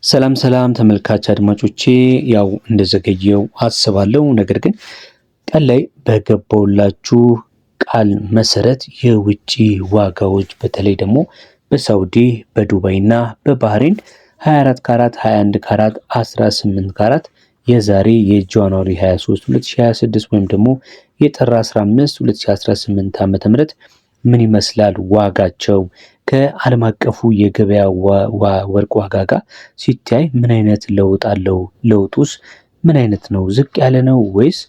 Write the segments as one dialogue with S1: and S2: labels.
S1: ሰላም ሰላም ተመልካች አድማጮቼ፣ ያው እንደዘገየው አስባለሁ። ነገር ግን ቀን ላይ በገባውላችሁ ቃል መሰረት የውጪ ዋጋዎች በተለይ ደግሞ በሳውዲ በዱባይና በባህሬን 24 ካራት 21 ካራት 18 ካራት የዛሬ የጃንዋሪ 23 2026 ወይም ደግሞ የጥር 15 2018 ዓ.ም ምን ይመስላል ዋጋቸው ከዓለም አቀፉ የገበያ ወርቅ ዋጋ ጋር ሲታይ ምን አይነት ለውጥ አለው? ለውጡስ ምን አይነት ነው? ዝቅ ያለ ነው ወይስ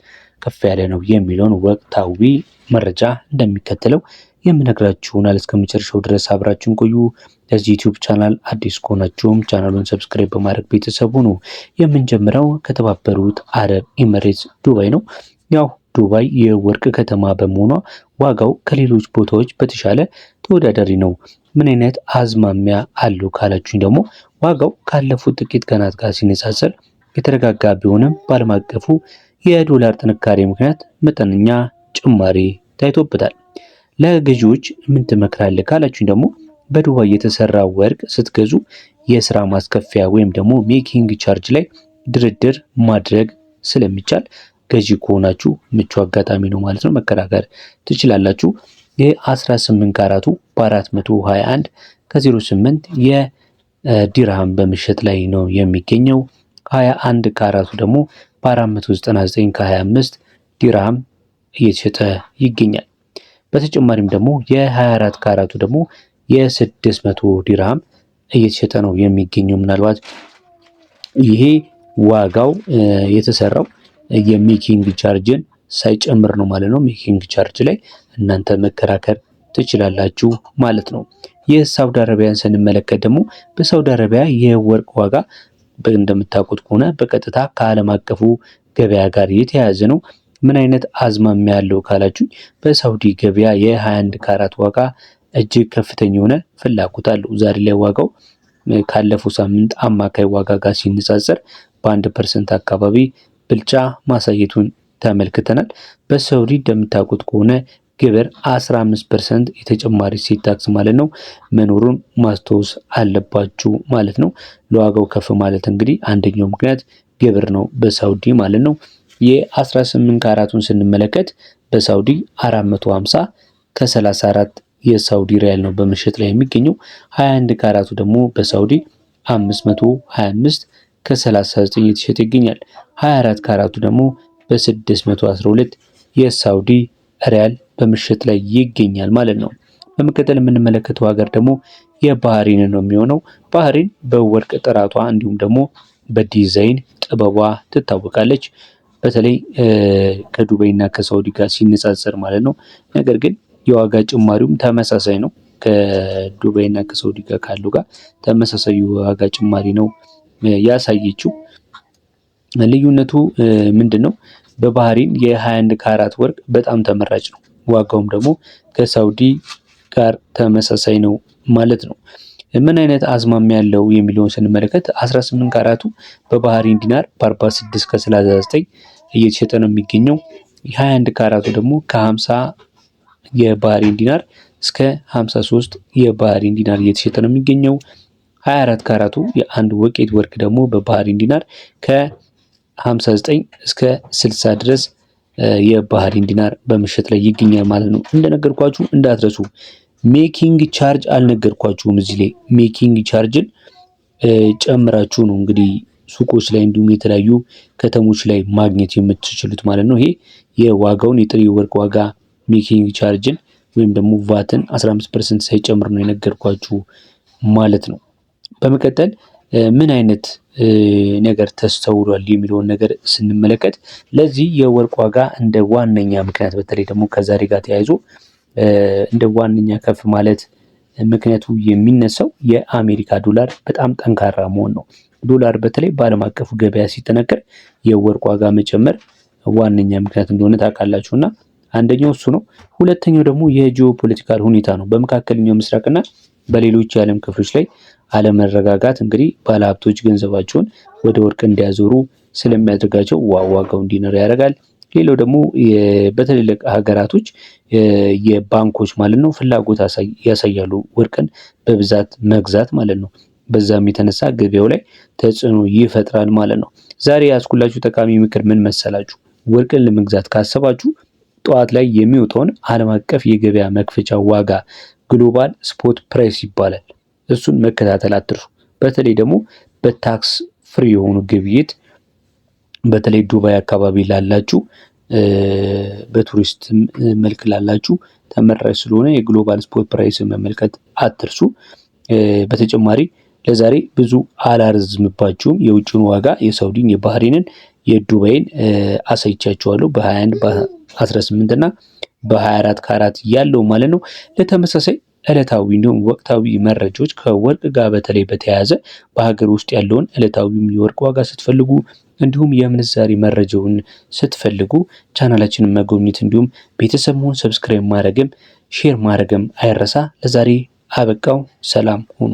S1: ከፍ ያለ ነው የሚለውን ወቅታዊ መረጃ እንደሚከተለው የምነግራችሁናል። እስከ መጨረሻው ድረስ አብራችሁን ቆዩ። ለዚህ ዩቲዩብ ቻናል አዲስ ከሆናችሁም ቻናሉን ሰብስክራይብ በማድረግ ቤተሰቡ ነው። የምንጀምረው ከተባበሩት አረብ ኤሚሬትስ ዱባይ ነው። ያው ዱባይ የወርቅ ከተማ በመሆኗ ዋጋው ከሌሎች ቦታዎች በተሻለ ተወዳዳሪ ነው። ምን አይነት አዝማሚያ አለው ካላችሁኝ ደግሞ ዋጋው ካለፉት ጥቂት ቀናት ጋር ሲነጻጸር የተረጋጋ ቢሆንም በዓለም አቀፉ የዶላር ጥንካሬ ምክንያት መጠነኛ ጭማሪ ታይቶበታል። ለገዢዎች ምን ትመክራለህ ካላችሁኝ ደግሞ በዱባይ የተሰራ ወርቅ ስትገዙ የስራ ማስከፊያ ወይም ደግሞ ሜኪንግ ቻርጅ ላይ ድርድር ማድረግ ስለሚቻል ገዢ ከሆናችሁ ምቹ አጋጣሚ ነው ማለት ነው። መከራከር ትችላላችሁ። የ18 ካራቱ በ421 ከ08 የዲርሃም በምሽት ላይ ነው የሚገኘው። 21 ካራቱ ደግሞ በ499 ከ25 ዲርሃም እየተሸጠ ይገኛል። በተጨማሪም ደግሞ የ24 ካራቱ ደግሞ የ600 ዲርሃም እየተሸጠ ነው የሚገኘው። ምናልባት ይሄ ዋጋው የተሰራው የሜኪንግ ቻርጅን ሳይጨምር ነው ማለት ነው። ሜኪንግ ቻርጅ ላይ እናንተ መከራከር ትችላላችሁ ማለት ነው። የሳውዲ አረቢያን ስንመለከት ደግሞ በሳውዲ አረቢያ የወርቅ ዋጋ እንደምታውቁት ከሆነ በቀጥታ ከዓለም አቀፉ ገበያ ጋር የተያያዘ ነው። ምን አይነት አዝማሚያ ያለው ካላችሁ በሳውዲ ገበያ የ21 ካራት ዋጋ እጅግ ከፍተኛ የሆነ ፍላጎት አለው። ዛሬ ላይ ዋጋው ካለፈው ሳምንት አማካይ ዋጋ ጋር ሲነጻጸር በ1% አካባቢ ብልጫ ማሳየቱን ተመልክተናል። በሳውዲ እንደምታውቁት ከሆነ ግብር 15% የተጨማሪ እሴት ታክስ ማለት ነው መኖሩን ማስታወስ አለባችሁ ማለት ነው። ለዋጋው ከፍ ማለት እንግዲህ አንደኛው ምክንያት ግብር ነው በሳውዲ ማለት ነው። የ18 ካራቱን ስንመለከት በሳውዲ 450 ከ34 የሳውዲ ሪያል ነው በምሽት ላይ የሚገኘው። 21 ካራቱ ደግሞ በሳውዲ 525 ከ39 የተሸጠ ይገኛል። 24 ካራቱ ደግሞ በ612 የሳውዲ ሪያል በምሽት ላይ ይገኛል ማለት ነው። በመቀጠል የምንመለከተው ሀገር ደግሞ የባህሪን ነው የሚሆነው። ባህሪን በወርቅ ጥራቷ እንዲሁም ደግሞ በዲዛይን ጥበቧ ትታወቃለች። በተለይ ከዱባይ እና ከሳውዲ ጋር ሲነጻጸር ማለት ነው። ነገር ግን የዋጋ ጭማሪውም ተመሳሳይ ነው። ከዱባይ እና ከሳውዲ ጋር ካለው ጋር ተመሳሳይ የዋጋ ጭማሪ ነው ያሳየችው። ልዩነቱ ምንድነው? በባህሪን የ21 ካራት ወርቅ በጣም ተመራጭ ነው። ዋጋውም ደግሞ ከሳውዲ ጋር ተመሳሳይ ነው ማለት ነው። ምን አይነት አዝማሚያ ያለው የሚለውን ስንመለከት 18 ካራቱ በባህሪን ዲናር በ46 ከ39 እየተሸጠ ነው የሚገኘው። የ21 ካራቱ ደግሞ ከ50 የባህሪን ዲናር እስከ 53 የባህሪን ዲናር እየተሸጠ ነው የሚገኘው። 24 ካራቱ የአንድ ወቄት ወርቅ ደግሞ በባህሪን ዲናር ከ59 እስከ 60 ድረስ የባህሪን ዲናር በምሽት ላይ ይገኛል ማለት ነው። እንደነገርኳችሁ እንዳትረሱ። ሜኪንግ ቻርጅ አልነገርኳችሁም። እዚህ ላይ ሜኪንግ ቻርጅን ጨምራችሁ ነው እንግዲህ ሱቆች ላይ እንዲሁም የተለያዩ ከተሞች ላይ ማግኘት የምትችሉት ማለት ነው። ይሄ የዋጋውን የጥሬ ወርቅ ዋጋ ሜኪንግ ቻርጅን ወይም ደግሞ ቫትን 15% ሳይጨምር ነው የነገርኳችሁ ማለት ነው። በመቀጠል ምን አይነት ነገር ተስተውሏል የሚለውን ነገር ስንመለከት ለዚህ የወርቅ ዋጋ እንደ ዋነኛ ምክንያት በተለይ ደግሞ ከዛሬ ጋር ተያይዞ እንደ ዋነኛ ከፍ ማለት ምክንያቱ የሚነሳው የአሜሪካ ዶላር በጣም ጠንካራ መሆን ነው። ዶላር በተለይ በዓለም አቀፉ ገበያ ሲጠነከር የወርቅ ዋጋ መጨመር ዋነኛ ምክንያት እንደሆነ ታውቃላችሁና አንደኛው እሱ ነው። ሁለተኛው ደግሞ የጂኦፖለቲካል ሁኔታ ነው። በመካከለኛው ምስራቅና በሌሎች የዓለም ክፍሎች ላይ አለመረጋጋት እንግዲህ ባለሀብቶች ገንዘባቸውን ወደ ወርቅ እንዲያዞሩ ስለሚያደርጋቸው ዋጋው እንዲኖር ያደርጋል። ሌላው ደግሞ በትልልቅ ሀገራቶች የባንኮች ማለት ነው ፍላጎት ያሳያሉ ወርቅን በብዛት መግዛት ማለት ነው። በዛም የተነሳ ገበያው ላይ ተጽዕኖ ይፈጥራል ማለት ነው። ዛሬ ያስኩላችሁ ጠቃሚ ምክር ምን መሰላችሁ? ወርቅን ለመግዛት ካሰባችሁ ጠዋት ላይ የሚወጣውን ዓለም አቀፍ የገበያ መክፈቻ ዋጋ ግሎባል ስፖት ፕራይስ ይባላል። እሱን መከታተል አትርሱ። በተለይ ደግሞ በታክስ ፍሪ የሆኑ ግብይት በተለይ ዱባይ አካባቢ ላላችሁ በቱሪስት መልክ ላላችሁ ተመራጭ ስለሆነ የግሎባል ስፖት ፕራይስን መመልከት አትርሱ። በተጨማሪ ለዛሬ ብዙ አላርዝምባችሁም። የውጭውን ዋጋ የሳውዲን፣ የባህሬንን፣ የዱባይን አሳይቻችኋለሁ በ21 በ18 እና በ24 ካራት ያለው ማለት ነው። ለተመሳሳይ ዕለታዊ እንዲሁም ወቅታዊ መረጃዎች ከወርቅ ጋር በተለይ በተያያዘ በሀገር ውስጥ ያለውን ዕለታዊም የወርቅ ዋጋ ስትፈልጉ እንዲሁም የምንዛሬ መረጃውን ስትፈልጉ ቻናላችንን መጎብኘት እንዲሁም ቤተሰብ መሆን ሰብስክራይብ ማድረግም ሼር ማድረግም አይረሳ። ለዛሬ አበቃው። ሰላም ሁኑ።